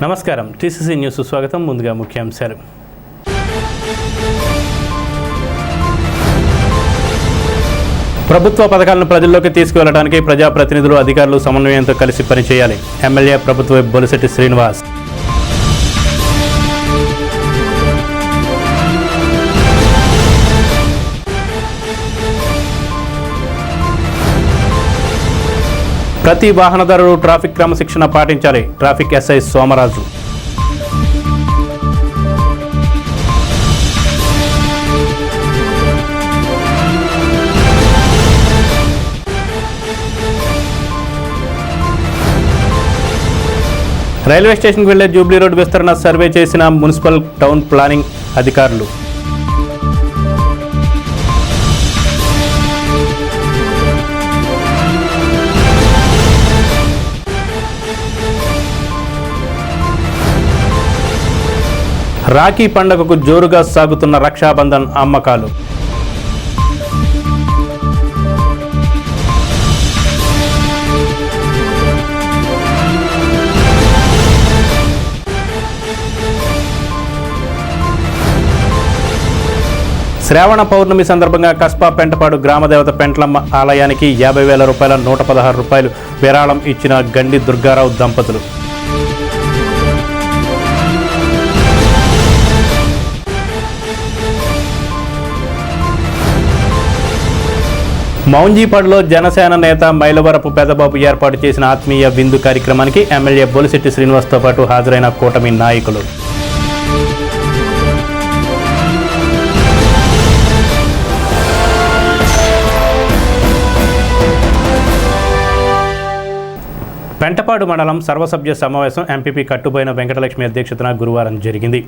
నమస్కారం, TCC news స్వాగతం. ముందుగా ముఖ్యాంశాలు. ప్రభుత్వ పథకాలను ప్రజల్లోకి తీసుకువెళ్లడానికి ప్రజాప్రతినిధులు, అధికారులు సమన్వయంతో కలిసి పనిచేయాలి. ఎమ్మెల్యే ప్రభుత్వ బొలిశెట్టి శ్రీనివాస్. ప్రతి వాహనదారులు ట్రాఫిక్ క్రమశిక్షణ పాటించాలి. Traffic SI Somaraju. రైల్వే స్టేషన్కు వెళ్లే జూబ్లీ రోడ్ విస్తరణ సర్వే చేసిన మున్సిపల్ టౌన్ ప్లానింగ్ అధికారులు. రాఖీ పండుగకు జోరుగా సాగుతున్న రక్షాబంధన్ అమ్మకాలు. శ్రావణ పౌర్ణమి సందర్భంగా కస్బా పెంటపాడు గ్రామదేవత పెంట్లమ్మ ఆలయానికి 50,000 రూపాయల 116 రూపాయలు విరాళం ఇచ్చిన గండి దుర్గారావు దంపతులు. మౌంజీపాడులో జనసేన నేత మైలవరపు పెదబాబు ఏర్పాటు చేసిన ఆత్మీయ విందు కార్యక్రమానికి ఎమ్మెల్యే బొలిశెట్టి శ్రీనివాస్తో పాటు హాజరైన కూటమి నాయకులు. పెంటపాడు మండలం సర్వసభ్య సమావేశం ఎంపీపీ కట్టుబోయిన వెంకటలక్ష్మి అధ్యక్షతన గురువారం జరిగింది.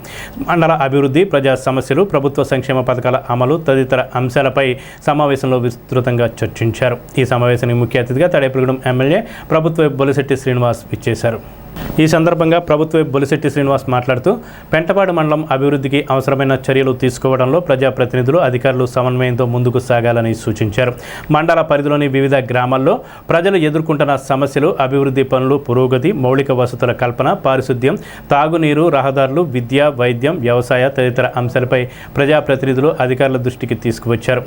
మండల అభివృద్ధి, ప్రజా సమస్యలు, ప్రభుత్వ సంక్షేమ పథకాల అమలు తదితర అంశాలపై సమావేశంలో విస్తృతంగా చర్చించారు. ఈ సమావేశానికి ముఖ్య అతిథిగా తాడేపల్లిగూడెం ఎమ్మెల్యే ప్రభుత్వ బొలిశెట్టి శ్రీనివాస్ విచ్చేశారు. ఈ సందర్భంగా ప్రభుత్వ బొలిశెట్టి శ్రీనివాస్ మాట్లాడుతూ పెంటపాడు మండలం అభివృద్ధికి అవసరమైన చర్యలు తీసుకోవడంలో ప్రజాప్రతినిధులు, అధికారులు సమన్వయంతో ముందుకు సాగాలని సూచించారు. మండల పరిధిలోని వివిధ గ్రామాల్లో ప్రజలు ఎదుర్కొంటున్న సమస్యలు, అభివృద్ధి పనులు, పురోగతి, మౌలిక వసతుల కల్పన, పారిశుద్ధ్యం, తాగునీరు, రహదారులు, విద్య, వైద్యం, వ్యవసాయ తదితర అంశాలపై ప్రజాప్రతినిధులు, అధికారుల దృష్టికి తీసుకువచ్చారు.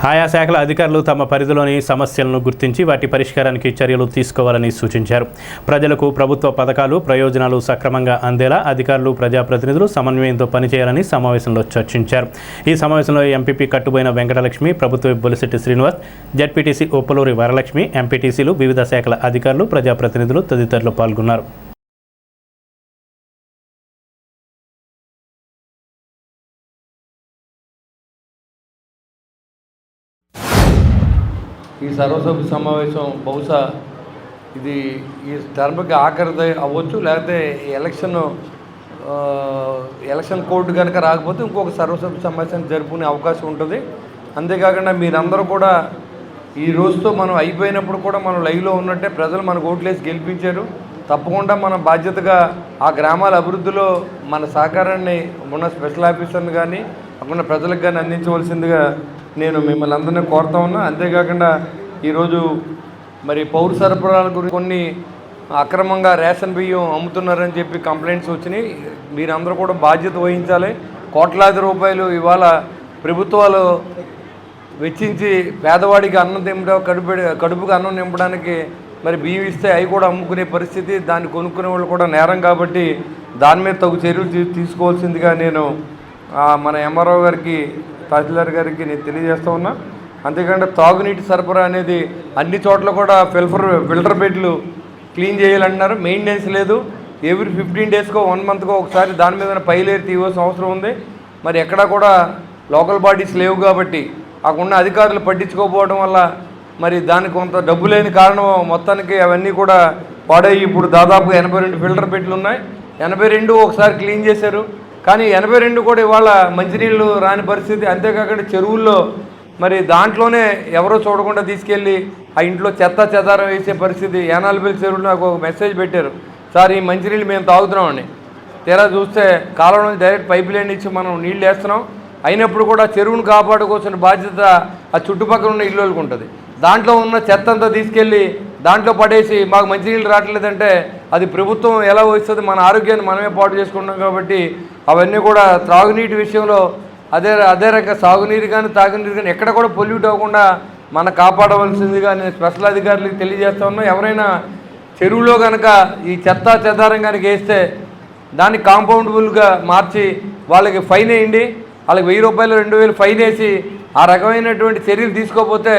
ఆయా శాఖల అధికారులు తమ పరిధిలోని సమస్యలను గుర్తించి వాటి పరిష్కారానికి చర్యలు తీసుకోవాలని సూచించారు. ప్రజలకు ప్రభుత్వ పథకాలు, ప్రయోజనాలు సక్రమంగా అందేలా అధికారులు, ప్రజాప్రతినిధులు సమన్వయంతో పనిచేయాలని సమావేశంలో చర్చించారు. ఈ సమావేశంలో ఎంపీపీ కట్టుబోయిన వెంకటలక్ష్మి, ప్రభుత్వ బొలిశెట్టి శ్రీనివాస్, జడ్పీటీసీ ఉప్పలూరి వరలక్ష్మి, ఎంపీటీసీలు, వివిధ శాఖల అధికారులు, ప్రజాప్రతినిధులు తదితరులు పాల్గొన్నారు. ఈ సర్వసభ్య సమావేశం బహుశా ఇది ఈ టర్మ్కి ఆఖరిది అవ్వచ్చు, లేకపోతే ఎలక్షన్ కోడ్ కనుక రాకపోతే ఇంకొక సర్వసభ్య సమావేశం జరుపుకునే అవకాశం ఉంటుంది. అంతేకాకుండా మీరందరూ కూడా ఈ రోజుతో మనం అయిపోయినప్పుడు కూడా మనం లైవ్లో ఉన్నట్టే ప్రజలు మనకు ఓట్లేసి గెలిపించారు. తప్పకుండా మన బాధ్యతగా ఆ గ్రామాల అభివృద్ధిలో మన సహకారాన్ని ఉన్న స్పెషల్ ఆఫీసర్ని కానీ అక్కడ ప్రజలకు కానీ అందించవలసిందిగా నేను మిమ్మల్ని అందరినీ కోరుతా ఉన్నా. అంతేకాకుండా ఈరోజు మరి పౌర సరఫరాల గురించి కొన్ని అక్రమంగా రేషన్ బియ్యం అమ్ముతున్నారని చెప్పి కంప్లైంట్స్ వచ్చినాయి. మీరందరూ కూడా బాధ్యత వహించాలి. కోట్లాది రూపాయలు ఇవాళ ప్రభుత్వాలు వెచ్చించి పేదవాడికి అన్నం కడుపుకి అన్నం నింపడానికి మరి బియ్యం ఇస్తే అవి కూడా అమ్ముకునే పరిస్థితి, దాన్ని కొనుక్కునే వాళ్ళు కూడా నేరం. కాబట్టి దాని మీద తగు చర్యలు తీసుకోవాల్సిందిగా నేను మన ఎంఆర్ఓ గారికి, తహసీల్దార్ గారికి నేను తెలియజేస్తూ ఉన్నా. అంతేకాకుండా తాగునీటి సరఫరా అనేది అన్ని చోట్ల కూడా ఫిల్టర్ బెడ్లు క్లీన్ చేయాలంటున్నారు. మెయింటెనెన్స్ లేదు. ఎవ్రీ 15 డేస్కో 1 మంత్కో ఒకసారి దాని మీద పైలేరు తీయవలసిన అవసరం ఉంది. మరి ఎక్కడా కూడా లోకల్ బాడీస్ లేవు కాబట్టి అక్కడున్న అధికారులు పట్టించుకోకపోవడం వల్ల మరి దానికి కొంత డబ్బు లేని కారణం మొత్తానికి అవన్నీ కూడా పాడయ్యి ఇప్పుడు దాదాపు 82 ఫిల్టర్ బెడ్లు ఉన్నాయి. 82 ఒకసారి క్లీన్ చేశారు, కానీ 82 కూడా ఇవాళ మంచినీళ్ళు రాని పరిస్థితి. అంతేకాకుండా చెరువుల్లో మరి దాంట్లోనే ఎవరో చూడకుండా తీసుకెళ్ళి ఆ ఇంట్లో చెత్త చెదారం వేసే పరిస్థితి. యానాలపల్లి చెరువులో నాకు ఒక మెసేజ్ పెట్టారు, సార్ ఈ మంచినీళ్ళు మేము తాగుతున్నామని. తీరా చూస్తే కాలువ నుంచి డైరెక్ట్ పైప్ లైన్ ఇచ్చి మనం నీళ్ళు వేస్తున్నాం. అయినప్పుడు కూడా చెరువును కాపాడుకోవాల్సిన బాధ్యత ఆ చుట్టుపక్కల ఉన్న ఇళ్ళకి ఉంటుంది. దాంట్లో ఉన్న చెత్త అంతా తీసుకెళ్ళి దాంట్లో పడేసి మాకు మంచినీళ్ళు రావట్లేదంటే అది ప్రభుత్వం ఎలా వస్తుంది, మన ఆరోగ్యాన్ని మనమే పాటు చేసుకుంటాం. కాబట్టి అవన్నీ కూడా త్రాగునీటి విషయంలో అదే రకంగా సాగునీరు కానీ తాగునీరు కానీ ఎక్కడ కూడా పొల్యూట్ అవ్వకుండా మనం కాపాడవలసిందిగా నేను స్పెషల్ అధికారులకు తెలియజేస్తా ఉన్నా. ఎవరైనా చెరువులో కనుక ఈ చెత్త చెదారం కనుక వేస్తే దాన్ని కాంపౌండబుల్గా మార్చి వాళ్ళకి ఫైన్ వేయండి. వాళ్ళకి 1000 రూపాయలు 2000 ఫైన్ వేసి ఆ రకమైనటువంటి చర్యలు తీసుకోకపోతే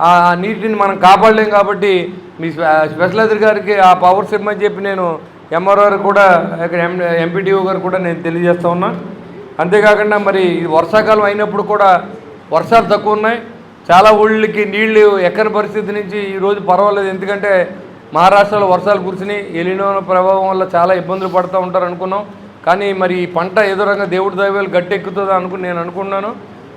ఆ నీటిని మనం కాపాడలేం. కాబట్టి మీ స్పెషల్ అధికారికి ఆ పవర్స్ ఇవ్వమని చెప్పి నేను ఎంఆర్ఓ గారు కూడా ఎంపీడీఓ గారు కూడా నేను తెలియజేస్తా ఉన్నా. అంతేకాకుండా మరి వర్షాకాలం అయినప్పుడు కూడా వర్షాలు తక్కువ ఉన్నాయి. చాలా ఊళ్ళకి నీళ్లు ఎక్కని పరిస్థితి నుంచి ఈరోజు పర్వాలేదు. ఎందుకంటే మహారాష్ట్రలో వర్షాలు కురిసినాయి, ఎలినో ప్రభావం వల్ల చాలా ఇబ్బందులు పడుతూ ఉంటారు అనుకున్నాం. కానీ మరి ఈ పంట ఏదో రకంగా దేవుడి దైవాలు గట్టెక్కుతుందో నేను అనుకున్నాను.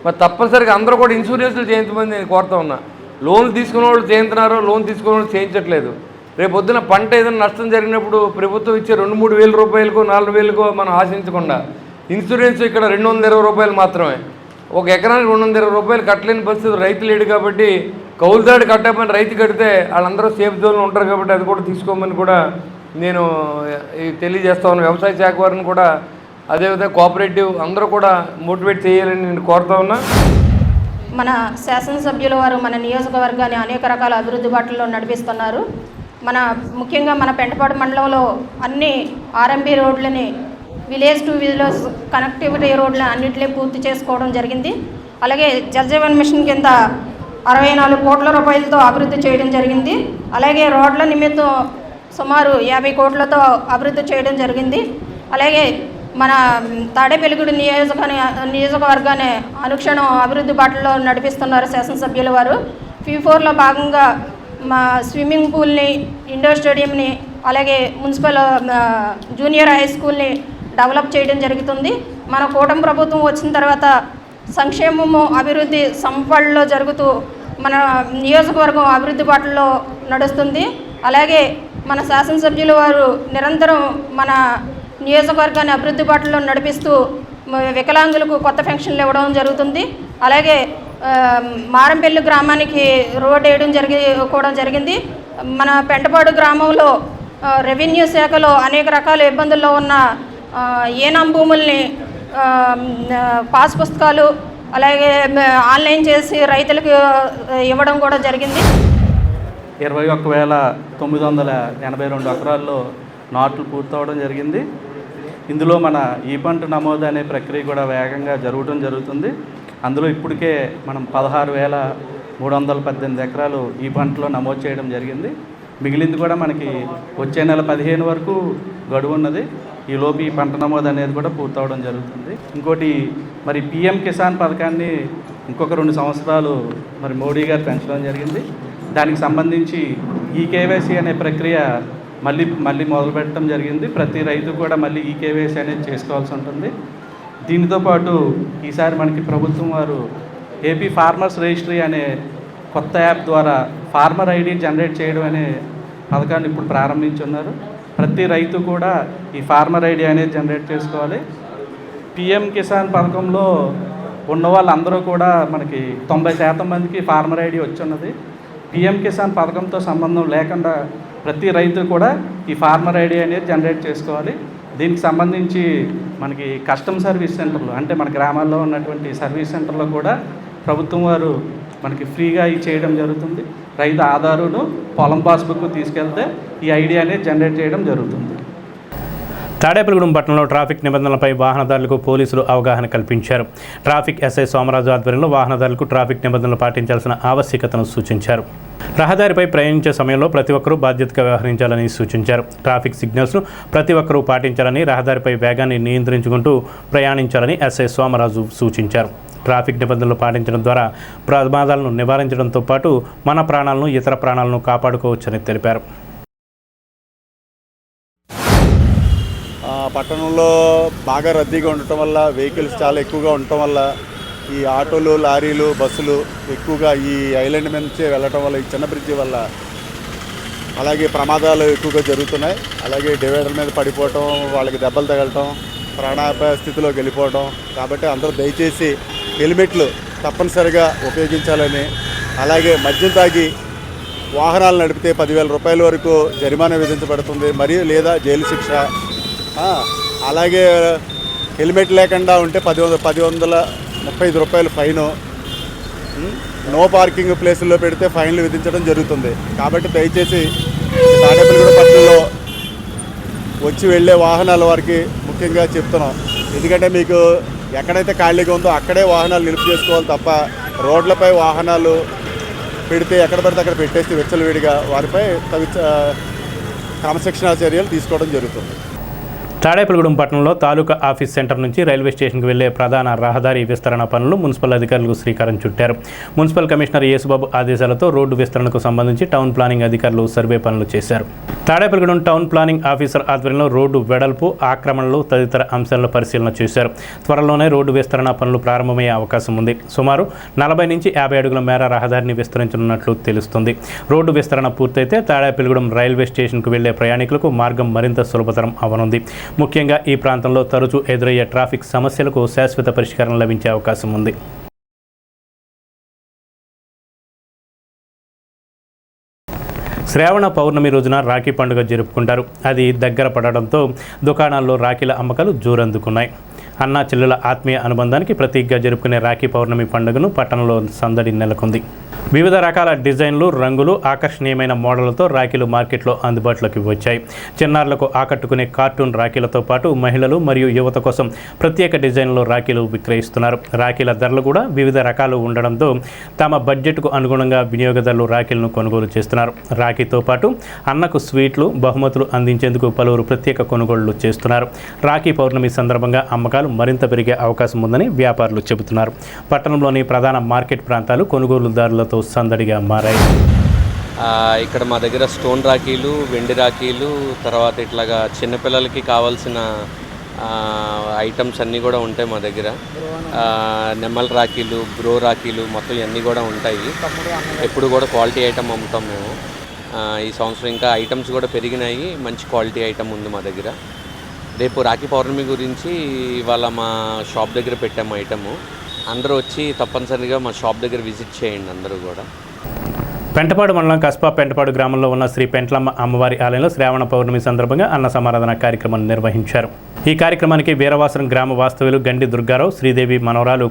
మరి తప్పనిసరిగా అందరూ కూడా ఇన్సూరెన్స్లు చేయించమని నేను కోరుతా ఉన్నా. లోన్లు తీసుకునే వాళ్ళు చేయించున్నారు, లోన్ తీసుకునే వాళ్ళు చేయించట్లేదు. రేపు పొద్దున పంట ఏదైనా నష్టం జరిగినప్పుడు ప్రభుత్వం ఇచ్చే 2-3 వేల రూపాయలకో 4 వేలకో మనం ఆశించకుండా ఇన్సూరెన్స్ ఇక్కడ 220 రూపాయలు మాత్రమే. ఒక ఎకరానికి 220 రూపాయలు కట్టలేని పరిస్థితి రైతు లేడు. కాబట్టి కౌలుదాడి కట్టమని రైతు కడితే వాళ్ళందరూ సేఫ్ జోన్లో ఉంటారు. కాబట్టి అది కూడా తీసుకోమని కూడా నేను తెలియజేస్తా ఉన్నాను. వ్యవసాయ శాఖ వారిని కూడా అదేవిధంగా కోఆపరేటివ్ అందరూ కూడా మోటివేట్ చేయాలని నేను కోరుతా ఉన్నా. మన శాసనసభ్యుల వారు మన నియోజకవర్గాన్ని అనేక రకాల అభివృద్ధి బాటల్లో నడిపిస్తున్నారు. ముఖ్యంగా మన పెంటపాడు మండలంలో అన్ని ఆర్ఎంబీ రోడ్లని విలేజ్ టు విలేజ్ కనెక్టివిటీ రోడ్లు అన్నింటినీ పూర్తి చేసుకోవడం జరిగింది. అలాగే జల్ జీవన్ మిషన్ కింద 64 కోట్ల రూపాయలతో అభివృద్ధి చేయడం జరిగింది. అలాగే రోడ్ల నిమిత్తం సుమారు 50 కోట్లతో అభివృద్ధి చేయడం జరిగింది. అలాగే మన తాడేపల్లిగూడెం నియోజకవర్గాన్ని అనుక్షణం అభివృద్ధి బాటలో నడిపిస్తున్నారు శాసనసభ్యుల వారు. P4లో భాగంగా మా స్విమ్మింగ్ పూల్ని, ఇండోర్ స్టేడియంని, అలాగే మున్సిపల్ జూనియర్ హై స్కూల్ని డెవలప్ చేయడం జరుగుతుంది. మన కూటమి ప్రభుత్వం వచ్చిన తర్వాత సంక్షేమము అభివృద్ధి సంపల్లో జరుగుతూ మన నియోజకవర్గం అభివృద్ధి బాటలో నడుస్తుంది. అలాగే మన శాసనసభ్యుల వారు నిరంతరం మన నియోజకవర్గాన్ని అభివృద్ధి బాటలో నడిపిస్తూ వికలాంగులకు కొత్త పెన్షన్లు ఇవ్వడం జరుగుతుంది. అలాగే మారంపల్లి గ్రామానికి రోడ్ వేయడం జరిగింది. మన పెంటపాడు గ్రామంలో రెవెన్యూ శాఖలో అనేక రకాల ఇబ్బందుల్లో ఉన్న ఏనాం భూముల్ని పాస్ పుస్తకాలు అలాగే ఆన్లైన్ చేసి రైతులకు ఇవ్వడం కూడా జరిగింది. 21,982 ఎకరాల్లో నాట్లు పూర్తవడం జరిగింది. ఇందులో మన ఈ పంట నమోదు అనే ప్రక్రియ కూడా వేగంగా జరుగుతుంది. అందులో ఇప్పటికే మనం 16,318 ఎకరాలు ఈ పంటలో నమోదు చేయడం జరిగింది. మిగిలింది కూడా మనకి వచ్చే నెల 15 వరకు గడువు ఉన్నది. ఈలోపు ఈ పంట నమోదు అనేది కూడా పూర్తవడం జరుగుతుంది. ఇంకోటి మరి PM కిసాన్ పథకాన్ని ఇంకొక 2 సంవత్సరాలు మరి మోడీ గారు పెంచడం జరిగింది. దానికి సంబంధించి ఈ KYC అనే ప్రక్రియ మళ్ళీ మొదలుపెట్టడం జరిగింది. ప్రతి రైతు కూడా మళ్ళీ ఈ KYC అనేది చేసుకోవాల్సి ఉంటుంది. దీనితో పాటు ఈసారి మనకి ప్రభుత్వం వారు ఏపీ ఫార్మర్స్ రిజిస్ట్రీ అనే కొత్త యాప్ ద్వారా ఫార్మర్ ID జనరేట్ చేయడం అనే పథకాన్ని ఇప్పుడు ప్రారంభించున్నారు. ప్రతి రైతు కూడా ఈ ఫార్మర్ ID అనేది జనరేట్ చేసుకోవాలి. PM కిసాన్ పథకంలో ఉన్న వాళ్ళందరూ కూడా మనకి 90% మందికి ఫార్మర్ ID వచ్చి ఉన్నది. PM కిసాన్ పథకంతో సంబంధం లేకుండా ప్రతి రైతు కూడా ఈ ఫార్మర్ ID అనేది జనరేట్ చేసుకోవాలి. దీనికి సంబంధించి మనకి కస్టమ్ సర్వీస్ సెంటర్లు అంటే మన గ్రామాల్లో ఉన్నటువంటి సర్వీస్ సెంటర్లో కూడా ప్రభుత్వం వారు మనకి ఫ్రీగా ఇది చేయడం జరుగుతుంది. రైతు ఆధారును పొలం పాస్బుక్ తీసుకెళ్తే ఈ ID అనేది జనరేట్ చేయడం జరుగుతుంది. తాడేపల్లిగూడెం పట్టణంలో ట్రాఫిక్ నిబంధనలపై వాహనదారులకు పోలీసులు అవగాహన కల్పించారు. ట్రాఫిక్ SI సోమరాజు ఆధ్వర్యంలో వాహనదారులకు ట్రాఫిక్ నిబంధనలు పాటించాల్సిన ఆవశ్యకతను సూచించారు. రహదారిపై ప్రయాణించే సమయంలో ప్రతి ఒక్కరూ బాధ్యతగా వ్యవహరించాలని సూచించారు. ట్రాఫిక్ సిగ్నల్స్ను ప్రతి ఒక్కరూ పాటించాలని, రహదారిపై వేగాన్ని నియంత్రించుకుంటూ ప్రయాణించాలని SI సోమరాజు సూచించారు. ట్రాఫిక్ నిబంధనలు పాటించడం ద్వారా ప్రమాదాలను నివారించడంతో పాటు మన ప్రాణాలను, ఇతర ప్రాణాలను కాపాడుకోవచ్చని తెలిపారు. పట్టణంలో బాగా రద్దీగా ఉండటం వల్ల, వెహికల్స్ చాలా ఎక్కువగా ఉండటం వల్ల ఈ ఆటోలు, లారీలు, బస్సులు ఎక్కువగా ఈ ఐలాండ్ మీద నుంచే వెళ్ళటం వల్ల, ఈ చిన్న బ్రిడ్జి వల్ల అలాగే ప్రమాదాలు ఎక్కువగా జరుగుతున్నాయి. అలాగే డివైడర్ మీద పడిపోవటం, వాళ్ళకి దెబ్బలు తగలటం, ప్రాణాపాయ స్థితిలోకి వెళ్ళిపోవటం. కాబట్టి అందరూ దయచేసి హెల్మెట్లు తప్పనిసరిగా ఉపయోగించాలని, అలాగే మద్యం తాగి వాహనాలు నడిపితే 10,000 రూపాయల వరకు జరిమానా విధించబడుతుంది, మరియు లేదా జైలు శిక్ష. అలాగే హెల్మెట్ లేకుండా ఉంటే 135 రూపాయలు ఫైను. నో పార్కింగ్ ప్లేసుల్లో పెడితే ఫైన్లు విధించడం జరుగుతుంది. కాబట్టి దయచేసి తాడేపల్లిగూడెం పట్టణంలో వచ్చి వెళ్ళే వాహనాల వారికి ముఖ్యంగా చెప్తున్నాం. ఎందుకంటే మీకు ఎక్కడైతే ఖాళీగా ఉందో అక్కడే వాహనాలు నిలుపు చేసుకోవాలి తప్ప రోడ్లపై వాహనాలు పెడితే ఎక్కడ పడితే అక్కడ పెట్టేసి విచ్చలవిడిగా వారిపై క్రమశిక్షణా చర్యలు తీసుకోవడం జరుగుతుంది. తాడేపల్లిగూడెం పట్టణంలో తాలూకా ఆఫీస్ సెంటర్ నుంచి రైల్వే స్టేషన్కు వెళ్లే ప్రధాన రహదారి విస్తరణ పనులు మున్సిపల్ అధికారులకు శ్రీకారం చుట్టారు. మున్సిపల్ కమిషనర్ యేసుబాబు ఆదేశాలతో రోడ్డు విస్తరణకు సంబంధించి టౌన్ ప్లానింగ్ అధికారులు సర్వే పనులు చేశారు. తాడేపల్లిగూడెం టౌన్ ప్లానింగ్ ఆఫీసర్ ఆధ్వర్యంలో రోడ్డు వెడల్పు, ఆక్రమణలు తదితర అంశాలను పరిశీలన చేశారు. త్వరలోనే రోడ్డు విస్తరణ పనులు ప్రారంభమయ్యే అవకాశం ఉంది. సుమారు 40 నుంచి 50 అడుగుల మేర రహదారిని విస్తరించనున్నట్లు తెలుస్తుంది. రోడ్డు విస్తరణ పూర్తయితే తాడేపల్లిగూడెం రైల్వే స్టేషన్కు వెళ్లే ప్రయాణికులకు మార్గం మరింత సులభతరం అవనుంది. ముఖ్యంగా ఈ ప్రాంతంలో తరచూ ఎదురయ్యే ట్రాఫిక్ సమస్యలకు శాశ్వత పరిష్కారం లభించే అవకాశం ఉంది. శ్రావణ పౌర్ణమి రోజున రాఖీ పండుగ జరుపుకుంటారు. అది దగ్గర పడడంతో దుకాణాల్లో రాఖీల అమ్మకాలు జోరందుకున్నాయి. అన్నా చెల్లెల ఆత్మీయ అనుబంధానికి ప్రతీకగా జరుపుకునే రాఖీ పౌర్ణమి పండుగను పట్టణంలో సందడి నెలకొంది. వివిధ రకాల డిజైన్లు, రంగులు, ఆకర్షణీయమైన మోడళ్లతో రాఖీలు మార్కెట్లో అందుబాటులోకి వచ్చాయి. చిన్నారులకు ఆకట్టుకునే కార్టూన్ రాఖీలతో పాటు మహిళలు మరియు యువత కోసం ప్రత్యేక డిజైన్లో రాఖీలు విక్రయిస్తున్నారు. రాఖీల ధరలు కూడా వివిధ రకాలు ఉండడంతో తమ బడ్జెట్కు అనుగుణంగా వినియోగదారులు రాఖీలను కొనుగోలు చేస్తున్నారు. రాఖీతో పాటు అన్నకు స్వీట్లు, బహుమతులు అందించేందుకు పలువురు ప్రత్యేక కొనుగోళ్లు చేస్తున్నారు. రాఖీ పౌర్ణమి సందర్భంగా అమ్మకాలు మరింత పెరిగే అవకాశం ఉందని వ్యాపారులు చెబుతున్నారు. పట్టణంలోని ప్రధాన మార్కెట్ ప్రాంతాలు కొనుగోలుదారులతో సందడిగా మారాయి. ఇక్కడ మా దగ్గర స్టోన్ రాఖీలు, వెండి రాఖీలు, తర్వాత ఇట్లాగా చిన్నపిల్లలకి కావాల్సిన ఐటమ్స్ అన్నీ కూడా ఉంటాయి మా దగ్గర. నెమ్మల రాఖీలు, బ్రో రాఖీలు మొత్తం ఇవన్నీ కూడా ఉంటాయి. ఎప్పుడు కూడా క్వాలిటీ ఐటమ్ అమ్ముతాం మేము. ఈ సంవత్సరం ఇంకా ఐటమ్స్ కూడా పెరిగినాయి. మంచి క్వాలిటీ ఐటమ్ ఉంది మా దగ్గర. రేపు రాఖీ పౌర్ణమి గురించి ఇవాళ మా షాప్ దగ్గర పెట్టాము ఐటము. అందరూ వచ్చి తప్పనిసరిగా మా షాప్ దగ్గర విజిట్ చేయండి అందరూ కూడా. పెంటపాడు మండలం కస్బా పెంటపాడు గ్రామంలో ఉన్న శ్రీ పెంట్లమ్మ అమ్మవారి ఆలయంలో శ్రావణ పౌర్ణమి సందర్భంగా అన్న సమారాధన కార్యక్రమాన్ని నిర్వహించారు. ఈ కార్యక్రమానికి వీరవాసరం గ్రామ వాస్తవ్యులు గండి దుర్గారావు, శ్రీదేవి మనవరాలు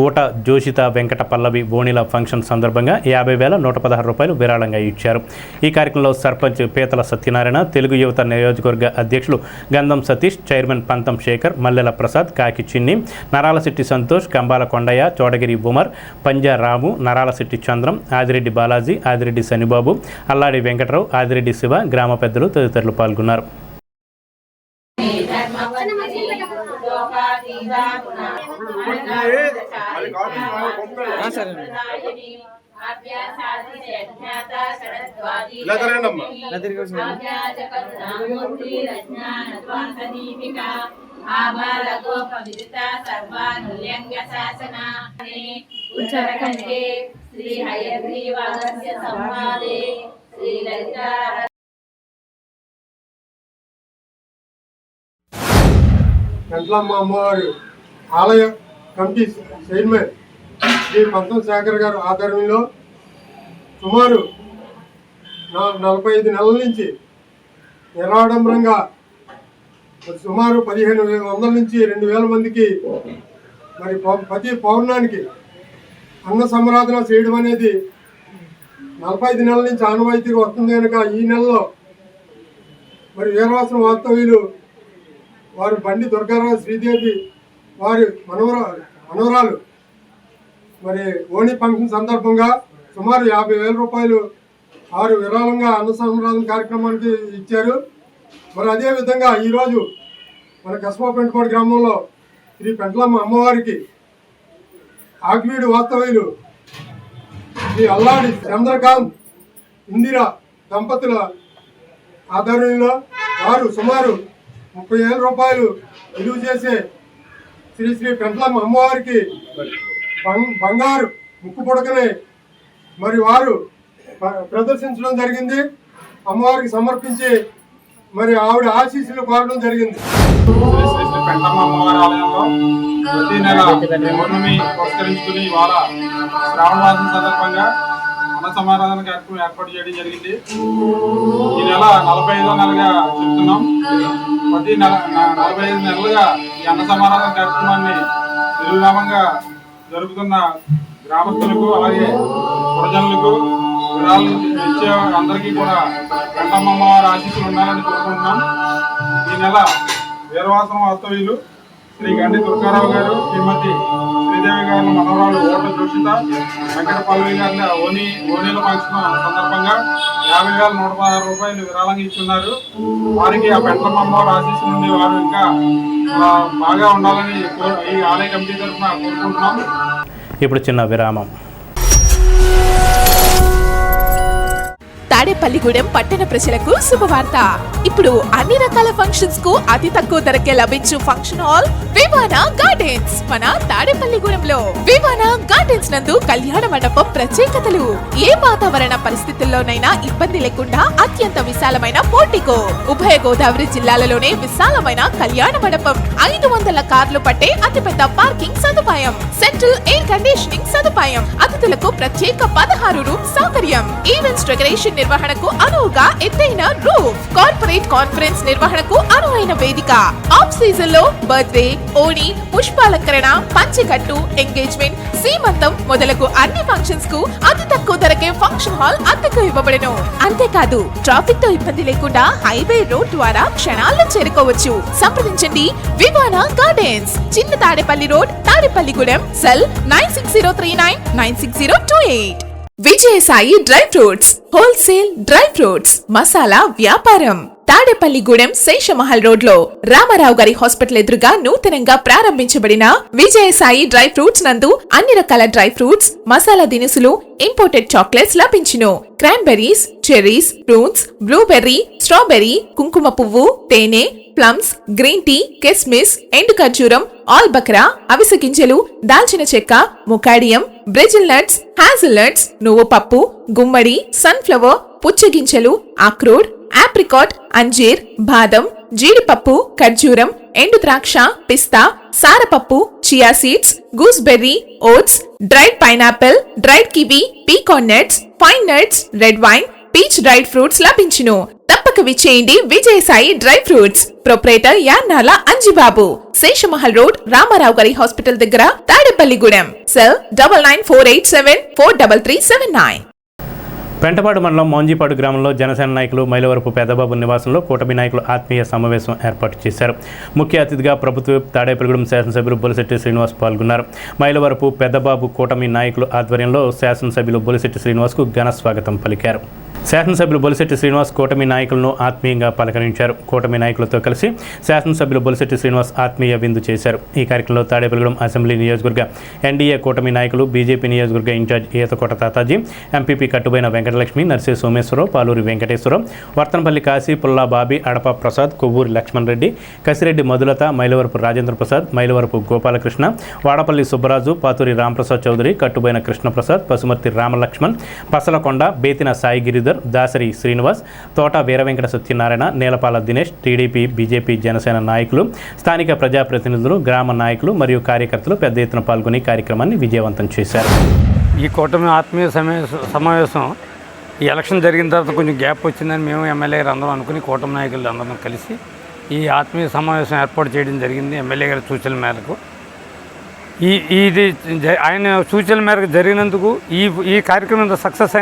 ఊట జోషిత వెంకట పల్లవి ఓణిల ఫంక్షన్ సందర్భంగా 50,116 రూపాయలు విరాళంగా ఇచ్చారు. ఈ కార్యక్రమంలో సర్పంచ్ పీతల సత్యనారాయణ, తెలుగు యువత నియోజకవర్గ అధ్యక్షులు గంధం సతీష్, చైర్మన్ పంతం శేఖర్, మల్లెల ప్రసాద్, కాకి చిన్ని, నరాలశెట్టి సంతోష్, కంబాల కొండయ్య, చోడగిరి ఉమర్, పంజా రాము, నరాలశెట్టి చంద్రం, ఆదిరెడ్డి బాలాజీ, ఆదిరెడ్డి శనిబాబు, అల్లాడి వెంకటరావు, ఆదిరెడ్డి శివ, గ్రామ పెద్దలు తదితరులు పాల్గొన్నారు. పెంట్లమ్మ అమ్మవారి ఆలయ కమిటీ చైర్మన్ శ్రీ పంతం శేఖర్ గారు ఆధ్వర్యంలో సుమారు 45 నెలల నుంచి నిరాడంబరంగా సుమారు 1,500 నుంచి 2,000 మందికి మరి ప్రతి పౌర్ణానికి అన్న సంరాధన చేయడం అనేది 45 నెలల నుంచి ఆనవాయితీగా వస్తుంది కనుక ఈ నెలలో మరి వీరవాసన వాస్తవ్యులు వారు బండి దుర్గారావు, శ్రీదేవి వారి మనవరాలు మరి ఓణి ఫంక్షన్ సందర్భంగా సుమారు 50,000 రూపాయలు వారు విరాళంగా అన్న సంరాధన కార్యక్రమానికి ఇచ్చారు. మరి అదేవిధంగా ఈరోజు మన కస్బా పెంటపాడు గ్రామంలో శ్రీ పెంట్లమ్మ అమ్మవారికి ఆకివీడు వాస్తవ్యులు శ్రీ అల్లాడి చంద్రకాంత్, ఇందిరా దంపతుల ఆధ్వర్యంలో వారు సుమారు 30,000 రూపాయలు విలువ చేసే శ్రీ శ్రీ పెంట్లమ్మ అమ్మవారికి బంగారు ముక్కు పుడకని మరి వారు ప్రదర్శించడం జరిగింది. అమ్మవారికి సమర్పించి మరి ఆవిడ ఆశీస్సులు కోరడం జరిగింది. పెంట్లమ్మ అమ్మవారి ఆలయంలో ప్రతి నెల పౌర్ణమి పురస్కరించుకుని ఇవాళ శ్రావణ మాసం సందర్భంగా అన్న సమారాధన కార్యక్రమం ఏర్పాటు చేయడం జరిగింది. ఈ నెల 45వ నెలగా చెప్తున్నాం. ప్రతి 45 నెలలుగా ఈ అన్న సమారాధన కార్యక్రమాన్ని నిర్విరామంగా జరుపుతున్న గ్రామస్తులకు అలాగే ప్రజలకు విరాళాలు ఇచ్చే అందరికీ కూడా పెంటమ్మ వారి ఆశీస్సులు ఉండాలని కోరుకుంటున్నాం. ఈ నెల వీరవాసన వాస్తవ్యులు శ్రీ గండి దుర్గారావు గారు, శ్రీమతి శ్రీదేవి గారి మనవరాలు ఓట్ల జోషిత, వెంకటపల్లి గారి ఓనీల ఫంక్షన్ సందర్భంగా 50,116 రూపాయలు విరాళంగా ఇచ్చున్నారు. వారికి ఆ పెంటమ్మ వారి ఆశీస్సులు నుండి వారు ఇంకా బాగా ఉండాలని ఈ ఆలయ కమిటీ తరఫున కోరుకుంటున్నాం. ఇప్పుడు చిన్న విరామం. తాడేపల్లిగూడెం పట్టణ ప్రజలకు శుభవార్త. ఇప్పుడు అన్ని రకాల ఫంక్షన్స్ కు అతి తక్కువ ధరకే లభించు ఫంక్షన్ హాల్ వివానా గార్డెన్స్ మన తాడేపల్లిగూడెంలో. వివానా గార్డెన్స్ నందు కళ్యాణ మండపం ప్రత్యేకతలు. ఏ వాతావరణ పరిస్థితుల్లోనైనా ఇబ్బంది లేకుండా అత్యంత విశాలమైన పోర్టికో, ఉభయ గోదావరి జిల్లాలలోనే విశాలమైన కళ్యాణ మండపం, 500 కార్లు పట్టే అతిపెద్ద పార్కింగ్ సదుపాయం, సెంట్రల్ ఎయిర్ కండిషనింగ్ సదుపాయం, అతిథులకు ప్రత్యేక 16 రూమ్ సౌకర్యం, ఈవెంట్స్ డెకరేషన్ నిర్వహణకు అనువుగా ఎత్తైన రూఫ్, కార్పొరేట్ కాన్ఫరెన్స్ నిర్వహణకు అనువైన వేదిక, ఆఫ్ సీజన్ లో బర్త్డే, ఓణి, పుష్పాలంకరణ, పంచెకట్టు, ఎంగేజ్మెంట్, సీమంతం మొదలగు అన్ని ఫంక్షన్స్ కు అతి తక్కువ ధరకే ఫంక్షన్ హాల్ అద్దెకు ఇవ్వబడను. అంతేకాదు ట్రాఫిక్ తో ఇబ్బంది లేకుండా హైవే రోడ్ ద్వారా క్షణాల్లో చేరుకోవచ్చు. సంప్రదించండి వివానా గార్డెన్స్, చిన్న Tadepalli road, Tadepalligudem. Cell 9603996028. Vijayasai dry fruits wholesale dry fruits masala వ్యాపారం. తాడేపల్లిగూడెం శేషమహల్ రోడ్ లో రామారావు గారి హాస్పిటల్ ఎదురుగా నూతనంగా ప్రారంభించబడిన విజయసాయి డ్రై ఫ్రూట్స్ నందు అన్ని రకాల డ్రై ఫ్రూట్స్, మసాలా దినుసులు, ఇంపోర్టెడ్ చాక్లెట్స్ లభించును. Cranberries, cherries, fruits, blueberry, strawberry, కుంకుమ పువ్వు, తేనె, ప్లమ్స్, గ్రీన్ టీ, కిస్మిస్, ఎండు ఖర్జూరం, ఆల్ బక్రా, అవిసె గింజలు, దాల్చిన చెక్క, ముకాడియం, బ్రెజిల్ నట్స్, హ్యాజిల్ నట్స్, నువ్వు పప్పు, గుమ్మడి, సన్ఫ్లవర్, పుచ్చగింజలు, అక్రోడ్, ఆప్రికాట్, అంజీర్, బాదం, జీడిపప్పు, ఖర్జూరం, ఎండు ద్రాక్ష, పిస్తా, సారపప్పు, chia seeds, gooseberry, oats, dried pineapple, dried kiwi, pecan nuts, pine nuts, red wine, peach dried fruits లభించును. తప్పక విచ్చేయండి Vijayasai dry fruits. Proprietor Yannala Anjibabu, Seshamahal road, Ramarao గారి హాస్పిటల్ దగ్గర, తాడేపల్లిగూడెం. సెల్ 9948743379. పెంటపాడు మండలం మోంజీపాడు గ్రామంలో జనసేన నాయకులు మైలవరపు పెద్దబాబు నివాసంలో కూటమి నాయకులు ఆత్మీయ సమావేశం ఏర్పాటు చేశారు. ముఖ్య అతిథిగా ప్రభుత్వ తాడేపల్లిగూడెం శాసనసభ్యులు బొలిశెట్టి శ్రీనివాస్ పాల్గొన్నారు. మైలవరపు పెద్దబాబు కూటమి నాయకులు ఆధ్వర్యంలో శాసనసభ్యులు బొలిశెట్టి శ్రీనివాస్కు ఘన స్వాగతం పలికారు. శాసనసభ్యులు బొలిశెట్టి శ్రీనివాస్ కూటమి నాయకులను ఆత్మీయంగా పలకరించారు. కూటమి నాయకులతో కలిసి శాసనసభ్యులు బొలిశెట్టి శ్రీనివాస్ ఆత్మీయ విందు చేశారు. ఈ కార్యక్రమంలో తాడేపల్లిగూడెం అసెంబ్లీ నియోజకవర్గ ఎన్డీఏ కూటమి నాయకులు, బీజేపీ నియోజకవర్గ ఇన్ఛార్జ్ ఈతకోట తాతాజీ, ఎంపీపీ కట్టుబోయిన వెంకటలక్ష్మి, నర్సే సోమేశ్వరరావు, పాలూరి వెంకటేశ్వరరావు, వర్తనపల్లి కాశీ, పుల్లా బాబీ, అడప ప్రసాద్, కొవ్వూరి లక్ష్మణ్ రెడ్డి, కసిరెడ్డి మధులత, మైలవరపు రాజేంద్ర ప్రసాద్, మైలవరపు గోపాలకృష్ణ, వాడపల్లి సుబ్బరాజు, పాతూరి రాంప్రసాద్ చౌదరి, కట్టుబోయిన కృష్ణప్రసాద్, పసుమర్తి రామలక్ష్మణ్, పసలకొండ, బేతిన సాయి గిరిధర్, దాసరి శ్రీనివాస్, తోట వీరవెంకట సత్యనారాయణ, నేలపాల దినేష్, టీడీపీ, బీజేపీ, జనసేన నాయకులు, స్థానిక ప్రజాప్రతినిధులు, గ్రామ నాయకులు మరియు కార్యకర్తలు పెద్ద ఎత్తున పాల్గొని కార్యక్రమాన్ని విజయవంతం చేశారు. ఈ కూటమి ఆత్మీయ సమావేశం ఈ ఎలక్షన్ జరిగిన తర్వాత కొంచెం గ్యాప్ వచ్చిందని మేము ఎమ్మెల్యే గారు అందరం అనుకుని కూటమి నాయకులు అందరం కలిసి ఈ ఆత్మీయ సమావేశం ఏర్పాటు చేయడం జరిగింది. ఎమ్మెల్యే గారి సూచనల మేరకు ఇది ఆయన సూచనల మేరకు జరిగినందుకు ఈ కార్యక్రమం సక్సెస్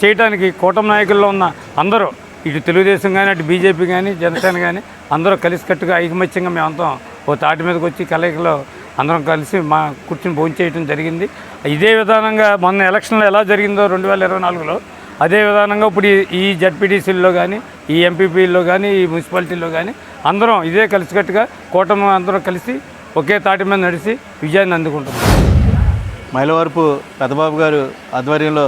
చేయడానికి కూటమి నాయకుల్లో ఉన్న అందరూ, ఇటు తెలుగుదేశం కానీ, అటు బీజేపీ కానీ, జనసేన కానీ అందరూ కలిసికట్టుగా ఐకమత్యంగా మేమంతా ఓ తాటి మీదకి వచ్చి కలయికలో అందరం కలిసి మా కూర్చుని భోజనం చేయడం జరిగింది. ఇదే విధానంగా మొన్న ఎలక్షన్లో ఎలా జరిగిందో 2024లో అదే విధానంగా ఇప్పుడు ఈ జడ్పీటీసీల్లో కానీ, ఈ ఎంపీపీల్లో కానీ, ఈ మున్సిపాలిటీల్లో కానీ అందరం ఇదే కలిసికట్టుగా కూటమి అందరం కలిసి ఒకే తాటి మీద నడిచి విజయాన్ని అందుకుంటున్నాం. మైలవరపు పెద్దబాబు గారు ఆధ్వర్యంలో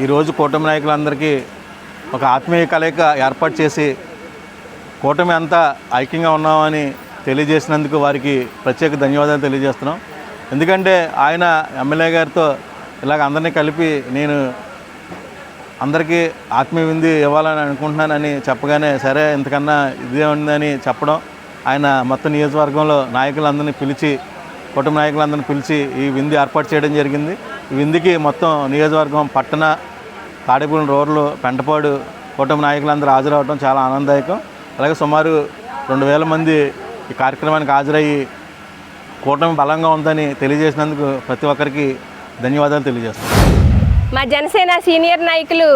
ఈరోజు కూటమి నాయకులందరికీ ఒక ఆత్మీయ కలయిక ఏర్పాటు చేసి కూటమి అంతా ఐక్యంగా ఉన్నామని తెలియజేసినందుకు వారికి ప్రత్యేక ధన్యవాదాలు తెలియజేస్తున్నాం. ఎందుకంటే ఆయన ఎమ్మెల్యే గారితో ఇలాగ అందరినీ కలిపి నేను అందరికీ ఆత్మీయ విందు ఇవ్వాలని అనుకుంటున్నానని చెప్పగానే సరే ఇంతకన్నా ఇదే ఉందని చెప్పడం, ఆయన మొత్తం నియోజకవర్గంలో నాయకులందరినీ పిలిచి కుటుంబ నాయకులందరినీ పిలిచి ఈ విందు ఏర్పాటు చేయడం జరిగింది. ఈ విందుకి మొత్తం నియోజకవర్గం, పట్టణ, తాడేపల్లి రోడ్లు, పెంటపాడు కుటుంబ నాయకులందరూ హాజరవడం చాలా ఆనందదాయకం. అలాగే సుమారు 2000 మంది ఈ కార్యక్రమానికి హాజరయ్యి కూటమి బలంగా ఉందని తెలియజేసినందుకు ప్రతి ఒక్కరికి ధన్యవాదాలు తెలియజేస్తాను. మా జనసేన సీనియర్ నాయకులు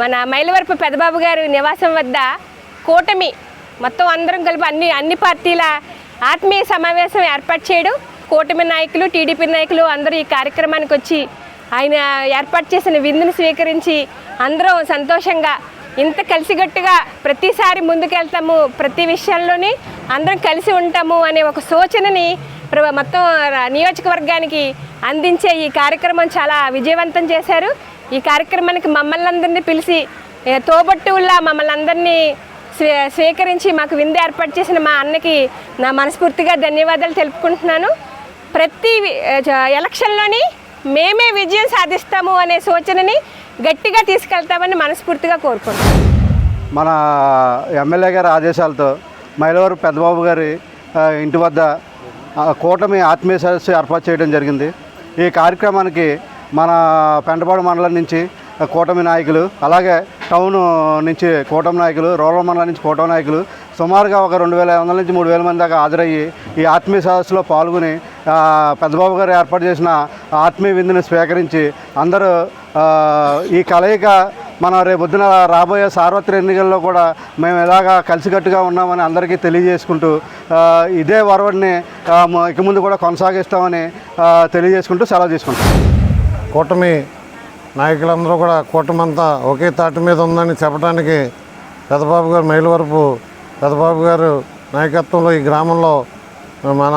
మన మైలవరపు పెద్దబాబు గారు నివాసం వద్ద కూటమి మొత్తం అందరం కలిపి అన్ని పార్టీల ఆత్మీయ సమావేశం ఏర్పాటు చేయడం, కూటమి నాయకులు, టీడీపీ నాయకులు అందరూ ఈ కార్యక్రమానికి వచ్చి ఆయన ఏర్పాటు చేసిన విందును స్వీకరించి అందరం సంతోషంగా ఇంత కలిసికట్టుగా ప్రతిసారి ముందుకెళ్తాము, ప్రతి విషయాల్లోని అందరం కలిసి ఉంటాము అనే ఒక సూచనని మొత్తం నియోజకవర్గానికి అందించే ఈ కార్యక్రమం చాలా విజయవంతం చేశారు. ఈ కార్యక్రమానికి మమ్మల్ని అందరినీ పిలిచి తోబట్టువుల్లా మమ్మల్ని అందరినీ స్వీకరించి మాకు విందు ఏర్పాటు చేసిన మా అన్నకి నా మనస్ఫూర్తిగా ధన్యవాదాలు తెలుపుకుంటున్నాను. ప్రతి ఎలక్షన్లోని మేమే విజయం సాధిస్తాము అనే సూచనని గట్టిగా తీసుకెళ్తామని మనస్ఫూర్తిగా కోరుకుంటున్నాను. మన ఎమ్మెల్యే గారి ఆదేశాలతో మైలవరపు పెద్దబాబు గారి ఇంటి వద్ద కూటమి ఆత్మీయ సదస్సు ఏర్పాటు చేయడం జరిగింది. ఈ కార్యక్రమానికి మన పెంటపాడు మండలం నుంచి కూటమి నాయకులు, అలాగే టౌన్ నుంచి కూటమి నాయకులు, రూరల్ మండలం నుంచి కూటమి నాయకులు సుమారుగా ఒక 2500 నుంచి 3000 మంది దాకా హాజరయ్యి ఈ ఆత్మీయ సదస్సులో పాల్గొని పెద్దబాబు గారు ఏర్పాటు చేసిన ఆత్మీయ విందుని స్వీకరించి అందరూ ఈ కలయిక మనం రేపొద్దున రాబోయే సార్వత్రిక ఎన్నికల్లో కూడా మేము ఎలాగా కలిసికట్టుగా ఉన్నామని అందరికీ తెలియజేసుకుంటూ ఇదే వరవడిని ఇక ముందు కూడా కొనసాగిస్తామని తెలియజేసుకుంటూ సెలవు తీసుకుంటాం. కూటమి నాయకులందరూ కూడా కూటమి అంతా ఒకే తాటి మీద ఉందని చెప్పడానికి పెద్దబాబు గారు, మైలవరపు పెద్దబాబు గారు నాయకత్వంలో ఈ గ్రామంలో మన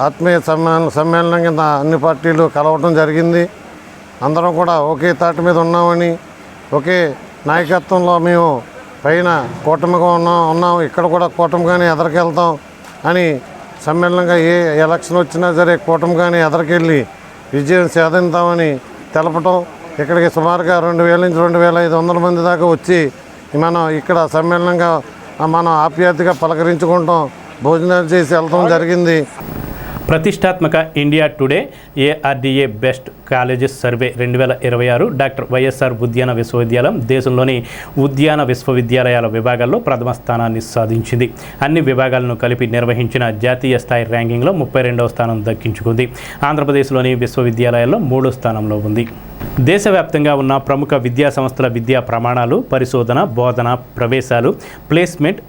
ఆత్మీయ సమ్మేళనం కింద అన్ని పార్టీలు కలవటం జరిగింది. అందరం కూడా ఒకే తాటి మీద ఉన్నామని, ఒకే నాయకత్వంలో మేము పైన కూటమిగా ఉన్నాం, ఇక్కడ కూడా కూటమిగానే ఎదరికెళ్తాం అని సమ్మేళనంగా ఏ ఎలక్షన్ వచ్చినా సరే కూటమిగానే ఎదరికెళ్ళి విజయం సాధిస్తామని తెలపటం. ఇక్కడికి సుమారుగా 2000 నుంచి 2500 మంది దాకా వచ్చి మనం ఇక్కడ సమ్మేళనంగా మనం ఆప్యాయతగా పలకరించుకుంటాం, భోజనాలు చేసి వెళ్ళటం జరిగింది. ప్రతిష్టాత్మక India today ARDA best colleges survey 2026 doctor YSR ఉద్యాన విశ్వవిద్యాలయం దేశంలోని ఉద్యాన విశ్వవిద్యాలయాల విభాగాల్లో ప్రథమ స్థానాన్ని సాధించింది. అన్ని విభాగాలను కలిపి నిర్వహించిన జాతీయ స్థాయి ర్యాంకింగ్లో 32వ స్థానం దక్కించుకుంది. ఆంధ్రప్రదేశ్లోని విశ్వవిద్యాలయాల్లో 3వ స్థానంలో ఉంది. దేశవ్యాప్తంగా ఉన్న ప్రముఖ విద్యా సంస్థల విద్యా ప్రమాణాలు, పరిశోధన, బోధన, ప్రవేశాలు, ప్లేస్మెంట్,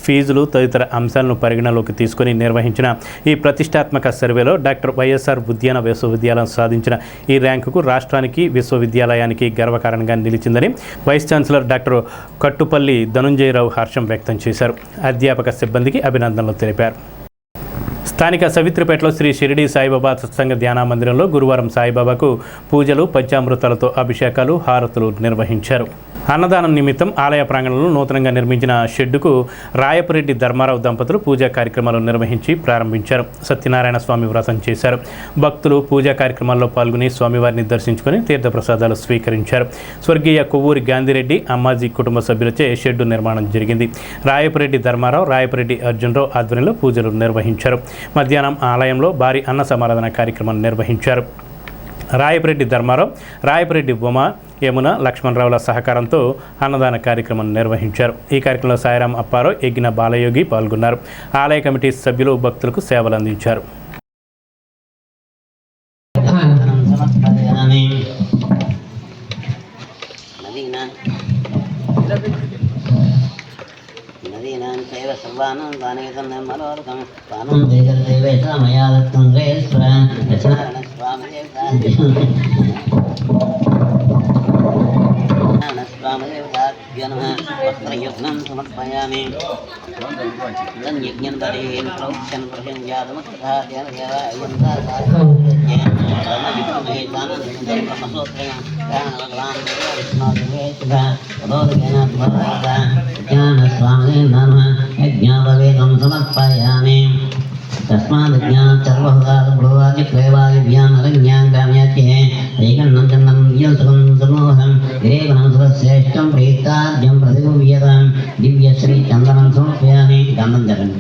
ఫీజులు తదితర అంశాలను పరిగణలోకి తీసుకుని నిర్వహించిన ఈ ప్రతిష్టాత్మక సర్వేలో డాక్టర్ వైఎస్ఆర్ ఉద్యాన విశ్వవిద్యాలయం సాధించిన ఈ ర్యాంకుకు రాష్ట్రానికి, విశ్వవిద్యాలయానికి గర్వకారణంగా నిలిచిందని vice chancellor doctor Kattupalli Dhanunjaya Rao హర్షం వ్యక్తం చేశారు. అధ్యాపక సిబ్బందికి అభినందనలు తెలిపారు. స్థానిక సవిత్రిపేటలో శ్రీ షిరిడి సాయిబాబా సత్సంగ ధ్యాన మందిరంలో గురువారం సాయిబాబాకు పూజలు, పంచామృతాలతో అభిషేకాలు, హారతులు నిర్వహించారు. అన్నదానం నిమిత్తం ఆలయ ప్రాంగణంలో నూతనంగా నిర్మించిన షెడ్డుకు రాయపురెడ్డి ధర్మారావు దంపతులు పూజా కార్యక్రమాలు నిర్వహించి ప్రారంభించారు. సత్యనారాయణ స్వామి వ్రతం చేశారు. భక్తులు పూజా కార్యక్రమాల్లో పాల్గొని స్వామివారిని దర్శించుకుని తీర్థప్రసాదాలు స్వీకరించారు. స్వర్గీయ కొవ్వూరి గాంధీరెడ్డి అమ్మాజీ కుటుంబ సభ్యులచే షెడ్డు నిర్మాణం జరిగింది. రాయపురెడ్డి ధర్మారావు, రాయపురెడ్డి అర్జునరావు ఆధ్వర్యంలో పూజలు నిర్వహించారు. మధ్యాహ్నం ఆలయంలో భారీ అన్న సమారాధన కార్యక్రమం నిర్వహించారు. రాయపురెడ్డి ధర్మారావు, రాయపురెడ్డి ఉమా, యమున, లక్ష్మణరావుల సహకారంతో అన్నదాన కార్యక్రమం నిర్వహించారు. ఈ కార్యక్రమంలో సాయిరాం అప్పారావు, ఎగ్గిన బాలయోగి పాల్గొన్నారు. ఆలయ కమిటీ సభ్యులు భక్తులకు సేవలు అందించారు. వస్త్రయజ్ఞం సమర్పయామి యజ్ఞం దరేన్ ప్రోక్షన్ సమర్పయామి తస్మాజ్ఞానర్వహుగాజ్ఞానరంజ్ఞాంగామ్యాఖ్యే ఐకన్నం సమూహం శ్రేష్టం ప్రీతాద్యం ప్రతిభూయతాం దివ్యశ్రీ చందనం సమర్పయామి. గంధం జగన్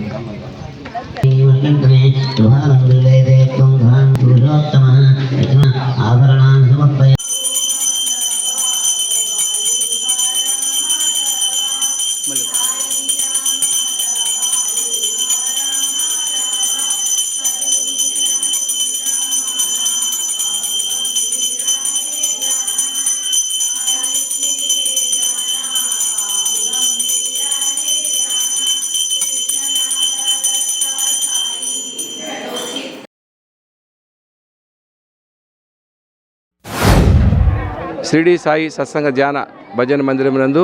షిరిడి సాయి సత్సంగ ధ్యాన భజన మందిరం నందు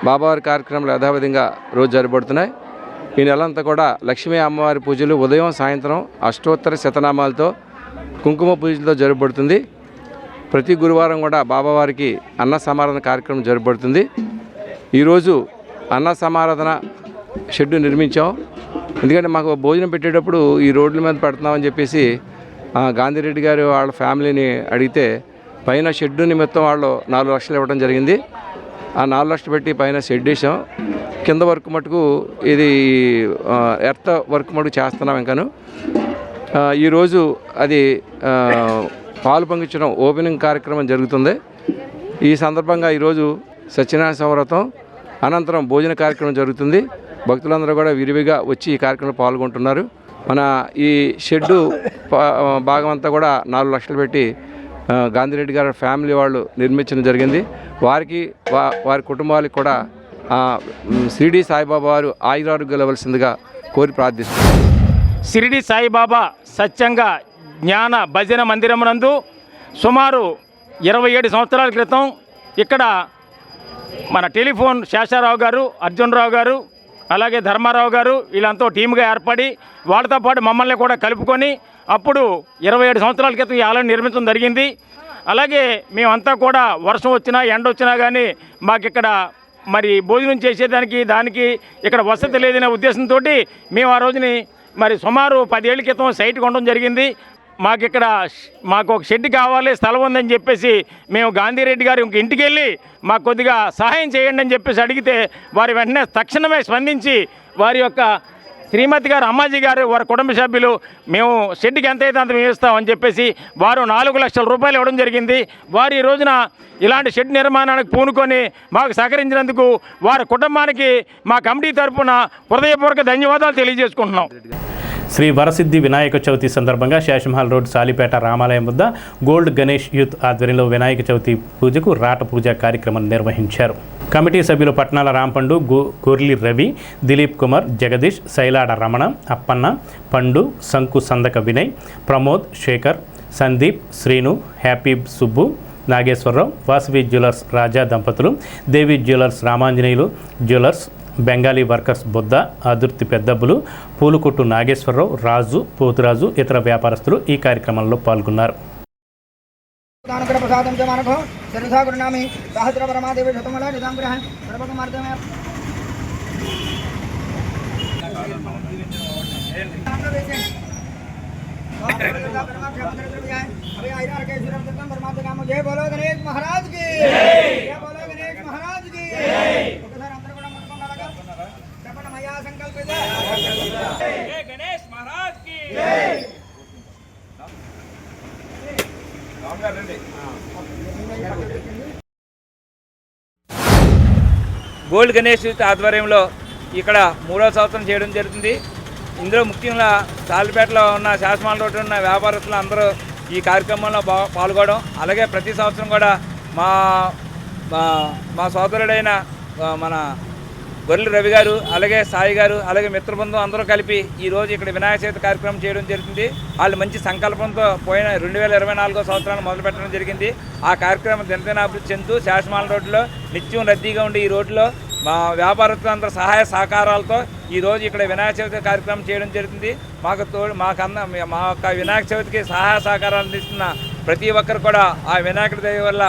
బాబావారి కార్యక్రమాలు యథావిధంగా రోజు జరపబడుతున్నాయి. ఈ నెలంతా కూడా లక్ష్మీ అమ్మవారి పూజలు ఉదయం సాయంత్రం అష్టోత్తర శతనామాలతో కుంకుమ పూజలతో జరపబడుతుంది. ప్రతి గురువారం కూడా బాబావారికి అన్న సమారాధన కార్యక్రమం జరపబడుతుంది. ఈరోజు అన్న సమారాధన షెడ్డు నిర్మించాం. ఎందుకంటే మాకు భోజనం పెట్టేటప్పుడు ఈ రోడ్ల మీద పెడుతున్నామని చెప్పేసి గాంధీరెడ్డి గారు వాళ్ళ ఫ్యామిలీని అడిగితే పైన షెడ్డు నిమిత్తం వాళ్ళు 4 లక్షలు ఇవ్వడం జరిగింది. ఆ 4 లక్షలు పెట్టి పైన షెడ్ వేసాం. కింద వర్క్ మటుకు ఇది ఎర్త్ వర్క్ మటుకు చేస్తున్నాం. ఇంకాను ఈరోజు అది పాలు పంగించడం ఓపెనింగ్ కార్యక్రమం జరుగుతుంది. ఈ సందర్భంగా ఈరోజు సత్యనారాయణ సంవ్రతం అనంతరం భోజన కార్యక్రమం జరుగుతుంది. భక్తులందరూ కూడా విరివిగా వచ్చి ఈ కార్యక్రమంలో పాల్గొంటున్నారు. మన ఈ షెడ్డు భాగం అంతా కూడా 4 లక్షలు పెట్టి గాంధీరెడ్డి గారి ఫ్యామిలీ వాళ్ళు నిర్మించడం జరిగింది. వారికి వారి కుటుంబాలకు కూడా షిరిడి సాయిబాబా వారు ఆయురారోగ్యాలు ఇవ్వాల్సిందిగా కోరి ప్రార్థిస్తున్నారు. షిరిడి సాయిబాబా సత్యంగా జ్ఞాన భజన మందిరం నందు సుమారు 27 సంవత్సరాల క్రితం ఇక్కడ మన టెలిఫోన్ శేషారావు గారు, అర్జునరావు గారు, అలాగే ధర్మారావు గారు వీళ్ళంతా టీమ్గా ఏర్పడి వాళ్ళతో పాటు మమ్మల్ని కూడా కలుపుకొని అప్పుడు 27 సంవత్సరాల క్రితం ఈ ఆలయం నిర్మించడం జరిగింది. అలాగే మేమంతా కూడా వర్షం వచ్చినా ఎండ వచ్చినా కానీ మాకు ఇక్కడ మరి భోజనం చేసేదానికి దానికి ఇక్కడ వసతి లేదనే ఉద్దేశంతో మేము ఆ రోజుని మరి సుమారు 10 ఏళ్ల క్రితం సైట్ కొనడం జరిగింది. మాకు ఒక షెడ్ కావాలి, స్థలం ఉందని చెప్పేసి మేము గాంధీరెడ్డి గారి ఇంటికి వెళ్ళి మాకు కొద్దిగా సహాయం చేయండి అని చెప్పేసి అడిగితే వారి వెంటనే తక్షణమే స్పందించి వారి యొక్క శ్రీమతి గారు అమ్మాజీ గారు వారి కుటుంబ సభ్యులు మేము షెడ్కి ఎంత అయితే అంత మేము ఇస్తామని చెప్పేసి వారు 4 లక్షల రూపాయలు ఇవ్వడం జరిగింది. వారు ఈ రోజున ఇలాంటి షెడ్ నిర్మాణానికి పూనుకొని మాకు సహకరించినందుకు వారి కుటుంబానికి మా కమిటీ తరఫున హృదయపూర్వక ధన్యవాదాలు తెలియజేసుకుంటున్నాం. శ్రీ వరసిద్ధి వినాయక చవితి సందర్భంగా శేషమహల్ రోడ్ సాలిపేట రామాలయం వద్ద గోల్డ్ గణేష్ యూత్ ఆధ్వర్యంలో వినాయక చవితి పూజకు రాట పూజ కార్యక్రమం నిర్వహించారు. కమిటీ సభ్యులు పట్నాల రాంపండు, గొర్లి రవి, దిలీప్ కుమార్, జగదీష్, శైలాడ రమణ, అప్పన్న, పండు, సంకు సందక వినయ్, ప్రమోద్, శేఖర్, సందీప్, శ్రీను, హ్యాపీ సుబ్బు, నాగేశ్వరరావు, వాసవి జ్యువెలర్స్ రాజా దంపతులు, Devi jewellers Ramanjaneyulu jewellers, Bengali workers బొద్ద, ఆదుర్తి పెద్దబ్బులు, పూలుకొట్టు నాగేశ్వరరావు, రాజు, పోతురాజు, ఇతర వ్యాపారస్తులు ఈ కార్యక్రమంలో పాల్గొన్నారు. जय बोलो गणेश महाराज की, जय बोलो गणेश महाराज की। जय गणेश महाराज की, గోల్డ్ గణేష్ ఆధ్వర్యంలో ఇక్కడ 3వ సంవత్సరం చేయడం జరుగుతుంది. ఇందులో ముఖ్యంగా సాలిపేటలో ఉన్న శాసమాల రోడ్డు ఉన్న వ్యాపారస్తులు అందరూ ఈ కార్యక్రమంలో పాల్గొనడం, అలాగే ప్రతి సంవత్సరం కూడా మా సోదరుడైన మన గొర్రెల రవి గారు, అలాగే సాయి గారు, అలాగే మిత్రబృందం అందరూ కలిపి ఈరోజు ఇక్కడ వినాయక చవితి కార్యక్రమం చేయడం జరుగుతుంది. వాళ్ళు మంచి సంకల్పంతో పోయిన 2024 సంవత్సరాన్ని మొదలుపెట్టడం జరిగింది. ఆ కార్యక్రమం దినదిన అభివృద్ధి చెందుతూ శాసమాల రోడ్డులో నిత్యం రద్దీగా ఉండి ఈ రోడ్డులో మా వ్యాపారస్తులందరూ సహాయ సహకారాలతో ఈరోజు ఇక్కడ వినాయక చవితి కార్యక్రమం చేయడం జరుగుతుంది. మా యొక్క వినాయక చవితికి సహాయ సహకారాలు అందిస్తున్న ప్రతి ఒక్కరు కూడా ఆ వినాయకుడి దయ వల్ల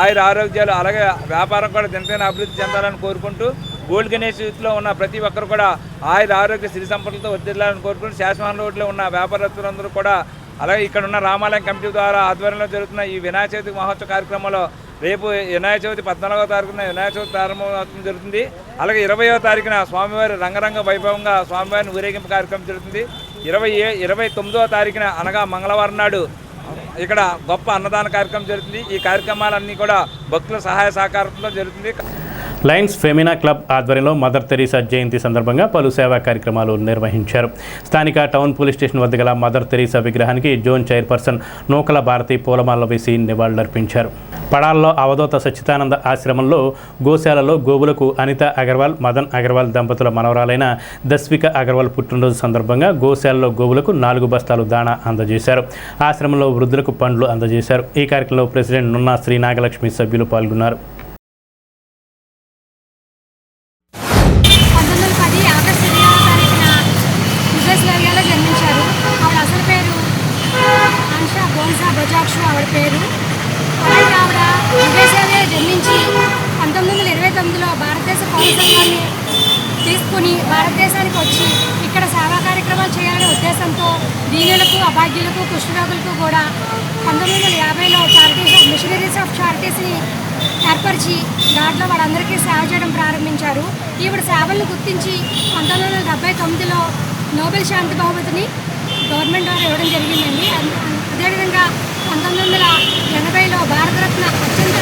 ఆయుర ఆరోగ్యాలు అలాగే వ్యాపారం కూడా దినదిన అభివృద్ధి చెందాలని కోరుకుంటూ గోల్డ్ గణేష్ యూత్లో ఉన్న ప్రతి ఒక్కరు కూడా ఆయుర ఆరోగ్య సిరి సంపదలతో వర్ధిల్లాలని కోరుకుంటూ శాసనసభ రోడ్లో ఉన్న వ్యాపారస్తులందరూ కూడా అలాగే ఇక్కడ ఉన్న రామాలయం కమిటీ ద్వారా ఆధ్వర్యంలో జరుగుతున్న ఈ వినాయక చవితి మహోత్సవ కార్యక్రమంలో రేపు వినాయక చవితి 14వ తారీఖున వినాయక చవితి ప్రారంభం జరుగుతుంది. అలాగే 20వ తారీఖున స్వామివారి రంగరంగ వైభవంగా స్వామివారిని ఊరేగింపు కార్యక్రమం జరుగుతుంది. 29వ తారీఖున అనగా మంగళవారం నాడు ఇక్కడ గొప్ప అన్నదాన కార్యక్రమం జరుగుతుంది. ఈ కార్యక్రమాలన్నీ కూడా భక్తుల సహాయ సహకారంతో జరుగుతుంది. లయన్స్ ఫెమినా క్లబ్ ఆధ్వర్యంలో మదర్ తెరీసా జయంతి సందర్భంగా పలు సేవా కార్యక్రమాలు నిర్వహించారు. స్థానిక టౌన్ పోలీస్ స్టేషన్ వద్ద గల మదర్ తెరీసా విగ్రహానికి జోన్ చైర్పర్సన్ నూకల భారతి పూలమాల వేసి నివాళులర్పించారు. పడాల్లో అవధూత సచ్చిదానంద ఆశ్రమంలో గోశాలలో గోవులకు అనిత అగర్వాల్, మదన్ అగర్వాల్ దంపతుల మనవరాలైన దస్విక అగర్వాల్ పుట్టినరోజు సందర్భంగా గోశాలలో గోవులకు 4 బస్తాలు దాణా అందజేశారు. ఆశ్రమంలో వృద్ధులకు పండ్లు అందజేశారు. ఈ కార్యక్రమంలో ప్రెసిడెంట్ నున్నా శ్రీ నాగలక్ష్మి సభ్యులు పాల్గొన్నారు. ఆవిడ పేరు అలాగే ఆవిడ విదేశాలే జన్మించి 1929లో భారతదేశ పౌరసత్వాన్ని తీసుకుని భారతదేశానికి వచ్చి ఇక్కడ సేవా కార్యక్రమాలు చేయాలనే ఉద్దేశంతో దీనులకు, అభాగ్యులకు, కుష్ఠరోగులకు కూడా 1950లో చారిటీస్ మిషనరీస్ ఆఫ్ చారిటీస్ని ఏర్పరిచి దాంట్లో వాళ్ళందరికీ సేవ చేయడం ప్రారంభించారు. ఈవిడ సేవలను గుర్తించి 1979లో నోబెల్ శాంతి బహుమతిని గవర్నమెంట్ ద్వారా ఇవ్వడం జరిగిందండి. అదేవిధంగా 1980లో భారతరత్న అత్యంత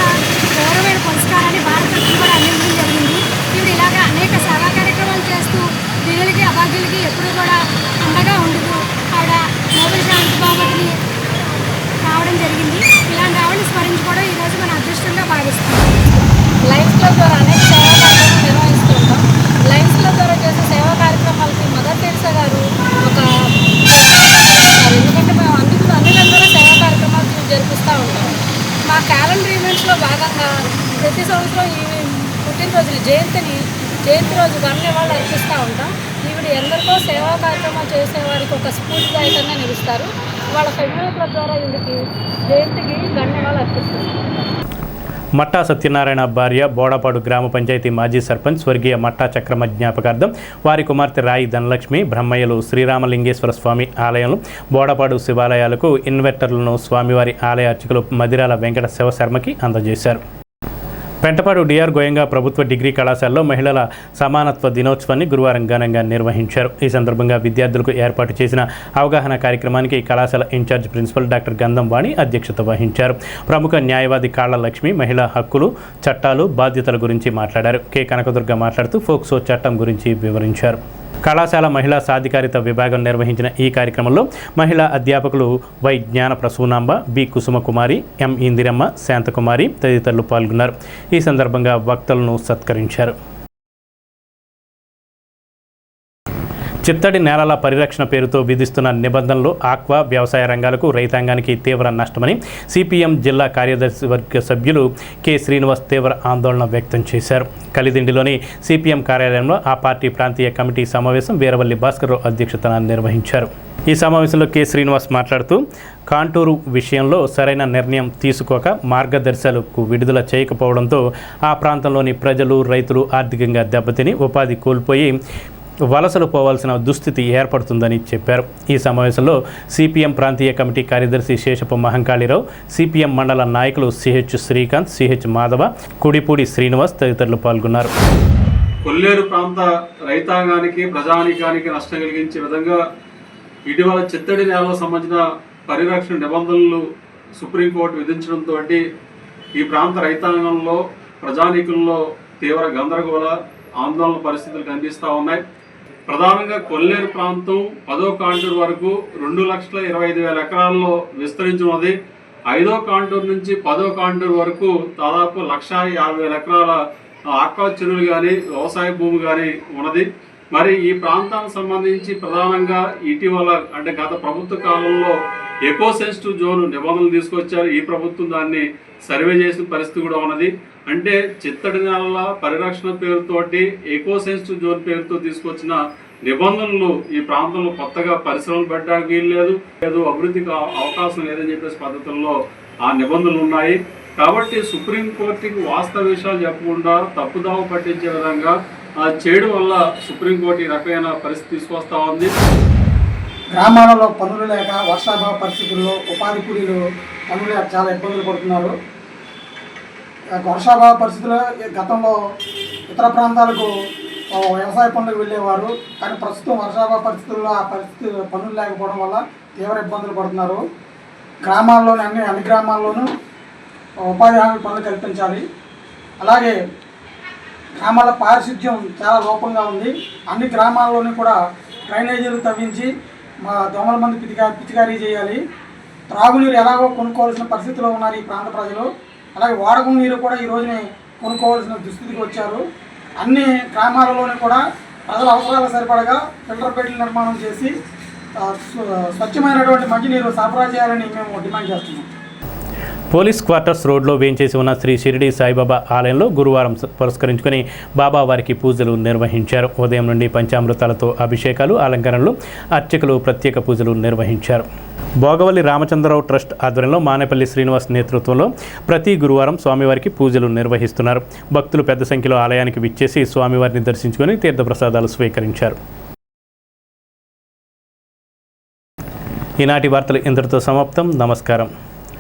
గౌరవమైన పురస్కారాన్ని భారతరత్న కూడా అందించడం జరిగింది. ఈవిడ ఇలాగా అనేక సేవా కార్యక్రమాలు చేస్తూ దీనులకి, అభాగ్యులకి ఎప్పుడూ కూడా అండగా ఉండదు ఆవిడ నోబెల్ శాంతి బహుమతిని రావడం జరిగింది. ఇలాంటి ఆవిడని స్మరించుకోవడం ఈరోజు మన అదృష్టంగా భావిస్తాం. లయన్స్ క్లబ్ ద్వారా అనేక సేవా కార్యక్రమాలు నిర్వహిస్తూ ఉంటాం. లయన్స్ క్లబ్ ద్వారా చేసే సేవా కార్యక్రమాలకి మదర్ తెరీసా గారు ఒక ఎందుకంటే మేము అన్ని రంగాల సేవా కార్యక్రమాలు జరిపిస్తూ ఉంటాం. మా క్యాలెండర్ ఈవెంట్స్లో భాగంగా ప్రతి సంవత్సరం ఈ పుట్టినరోజులు జయంతి రోజు గణ్యవాళ్ళు అర్పిస్తూ ఉంటాం. ఈవిడ ఎందరికో సేవా కార్యక్రమాలు చేసేవారికి ఒక స్ఫూర్తిదాయకంగా నిలుస్తారు. వాళ్ళ ఫెమినా క్లబ్ ద్వారా ఈవిడికి జయంతికి గణ్యవాళ్ళు అర్పిస్తారు. మట్టా సత్యనారాయణ భార్య బోడపాడు గ్రామ పంచాయతీ మాజీ సర్పంచ్ స్వర్గీయ మట్టా చక్రమ జ్ఞాపకార్థం వారి కుమార్తె రాయి ధనలక్ష్మి బ్రహ్మయ్యలు శ్రీరామలింగేశ్వర స్వామి ఆలయంలో బోడపాడు శివాలయాలకు ఇన్వెర్టర్లను స్వామివారి ఆలయ అర్చకులు మదిరాల వెంకట శివశర్మకి అందజేశారు. పెంటపాడు డిఆర్ గోయంగా ప్రభుత్వ డిగ్రీ కళాశాలలో మహిళల సమానత్వ దినోత్సవాన్ని గురువారం ఘనంగా నిర్వహించారు. ఈ సందర్భంగా విద్యార్థులకు ఏర్పాటు చేసిన అవగాహన కార్యక్రమానికి కళాశాల ఇన్ఛార్జ్ ప్రిన్సిపల్ డాక్టర్ గంధం వాణి అధ్యక్షత వహించారు. ప్రముఖ న్యాయవాది కాళ్ల లక్ష్మి మహిళా హక్కులు, చట్టాలు, బాధ్యతల గురించి మాట్లాడారు. కె కనకదుర్గ మాట్లాడుతూ ఫోక్సో చట్టం గురించి వివరించారు. కళాశాల మహిళా సాధికారిత విభాగం నిర్వహించిన ఈ కార్యక్రమంలో మహిళా అధ్యాపకులు వై జ్ఞాన ప్రసూనాంబ, బి కుసుమకుమారి, ఎం ఇందిరమ్మ, శాంతకుమారి తదితరులు పాల్గొన్నారు. ఈ సందర్భంగా వక్తలను సత్కరించారు. చిత్తడి నేలల పరిరక్షణ పేరుతో విధిస్తున్న నిబంధనలు ఆక్వా వ్యవసాయ రంగాలకు, రైతాంగానికి తీవ్ర నష్టమని సిపిఎం జిల్లా కార్యదర్శి వర్గ సభ్యులు కె శ్రీనివాస్ తీవ్ర ఆందోళన వ్యక్తం చేశారు. కలిదిండిలోని సిపిఎం కార్యాలయంలో ఆ పార్టీ ప్రాంతీయ కమిటీ సమావేశం వీరవల్లి భాస్కర్రావు అధ్యక్షతన నిర్వహించారు. ఈ సమావేశంలో కె శ్రీనివాస్ మాట్లాడుతూ కాంటూరు విషయంలో సరైన నిర్ణయం తీసుకోక మార్గదర్శకాలకు విడుదల చేయకపోవడంతో ఆ ప్రాంతంలోని ప్రజలు, రైతులు ఆర్థికంగా దెబ్బతిని ఉపాధి కోల్పోయి వలసలు పోవాల్సిన దుస్థితి ఏర్పడుతుందని చెప్పారు. ఈ సమావేశంలో సిపిఎం ప్రాంతీయ కమిటీ కార్యదర్శి శేషపు మహంకాళీరావు, సిపిఎం మండల నాయకులు సిహెచ్ శ్రీకాంత్, సిహెచ్ మాధవ, కుడిపూడి శ్రీనివాస్ తదితరులు పాల్గొన్నారు. కొల్లేరు ప్రాంత రైతాంగానికి, ప్రజానీకానికి నష్టం కలిగించే విధంగా ఇటీవల చిత్తడి నేలకు సంబంధించిన పరిరక్షణ నిబంధనలు సుప్రీంకోర్టు విధించడంతో ఈ ప్రాంత రైతాంగంలో, ప్రజానీకుల్లో తీవ్ర గందరగోళ, ఆందోళన పరిస్థితులు కనిపిస్తూ ఉన్నాయి. ప్రధానంగా కొల్లేరు ప్రాంతం 10వ కాంటూరు వరకు 2,25,000 ఎకరాల్లో విస్తరించి ఉన్నది. 5వ కాంటూరు నుంచి 10వ కాంటూరు వరకు దాదాపు 1,50,000 ఎకరాల ఆక్వా చెరువులు కానీ, వ్యవసాయ భూమి కానీ ఉన్నది. మరి ఈ ప్రాంతానికి సంబంధించి ప్రధానంగా ఇటీవల అంటే గత ప్రభుత్వ కాలంలో ఎకో సెన్సిటివ్ జోన్ నిబంధనలు తీసుకొచ్చారు. ఈ ప్రభుత్వం దాన్ని సర్వే చేసిన పరిస్థితి కూడా ఉన్నది. అంటే చిత్తడి నేలల పరిరక్షణ పేరుతోటి ఎకో సెన్సిటివ్ జోన్ పేరుతో తీసుకొచ్చిన నిబంధనలు ఈ ప్రాంతంలో కొత్తగా పరిశ్రమలు పెట్టడానికి వీల్లేదు, అభివృద్ధికి అవకాశం లేదని చెప్పేసి పద్ధతుల్లో ఆ నిబంధనలు ఉన్నాయి. కాబట్టి సుప్రీంకోర్టుకి వాస్తవ విషయాలు చెప్పకుండా తప్పుదావ పట్టించే విధంగా చేయడం వల్ల సుప్రీంకోర్టు ఈ రకమైన పరిస్థితి తీసుకొస్తా ఉంది. గ్రామాలలో పనులు లేక, వర్షాభావ పరిస్థితుల్లో ఉపాధి కూలీలు పనులు లేక చాలా ఇబ్బందులు పడుతున్నారు. వర్షాభావ పరిస్థితుల్లో గతంలో ఇతర ప్రాంతాలకు వ్యవసాయ పనులకు వెళ్ళేవారు. కానీ ప్రస్తుతం వర్షాభావ పరిస్థితుల్లో ఆ పరిస్థితి పనులు లేకపోవడం వల్ల తీవ్ర ఇబ్బందులు పడుతున్నారు. గ్రామాల్లోని అన్ని గ్రామాల్లోనూ ఉపాధి హామీ పనులు కల్పించాలి. అలాగే గ్రామాల పారిశుద్ధ్యం చాలా లోపంగా ఉంది. అన్ని గ్రామాల్లోని కూడా డ్రైనేజీలు తవ్వించి మా దోమల మంది పిచికారీ చేయాలి. త్రాగునీరు ఎలాగో కొనుక్కోవాల్సిన పరిస్థితిలో ఉన్నారు ఈ ప్రాంత ప్రజలు. అలాగే వాడకం నీరు కూడా ఈ రోజునే కొనుక్కోవాల్సిన దుస్థితికి వచ్చారు. అన్ని గ్రామాలలోని కూడా ప్రజల అవసరాలకు సరిపడగా ఫిల్టర్ బెడ్లు నిర్మాణం చేసి స్వచ్ఛమైనటువంటి మంచినీరు సరఫరా చేయాలని మేము డిమాండ్ చేస్తున్నాం. పోలీస్ క్వార్టర్స్ రోడ్లో వేంచేసి ఉన్న శ్రీ షిరిడి సాయిబాబా ఆలయంలో గురువారం పురస్కరించుకుని బాబా వారికి పూజలు నిర్వహించారు. ఉదయం నుండి పంచామృతాలతో అభిషేకాలు, అలంకరణలు, అర్చకులు ప్రత్యేక పూజలు నిర్వహించారు. భోగవల్లి రామచంద్రరావు ట్రస్ట్ ఆధ్వర్యంలో మానేపల్లి శ్రీనివాస్ నేతృత్వంలో ప్రతి గురువారం స్వామివారికి పూజలు నిర్వహిస్తున్నారు. భక్తులు పెద్ద సంఖ్యలో ఆలయానికి విచ్చేసి స్వామివారిని దర్శించుకొని తీర్థప్రసాదాలు స్వీకరించారు. ఈనాటి వార్తలు ఇంతటితో సమాప్తం. నమస్కారం.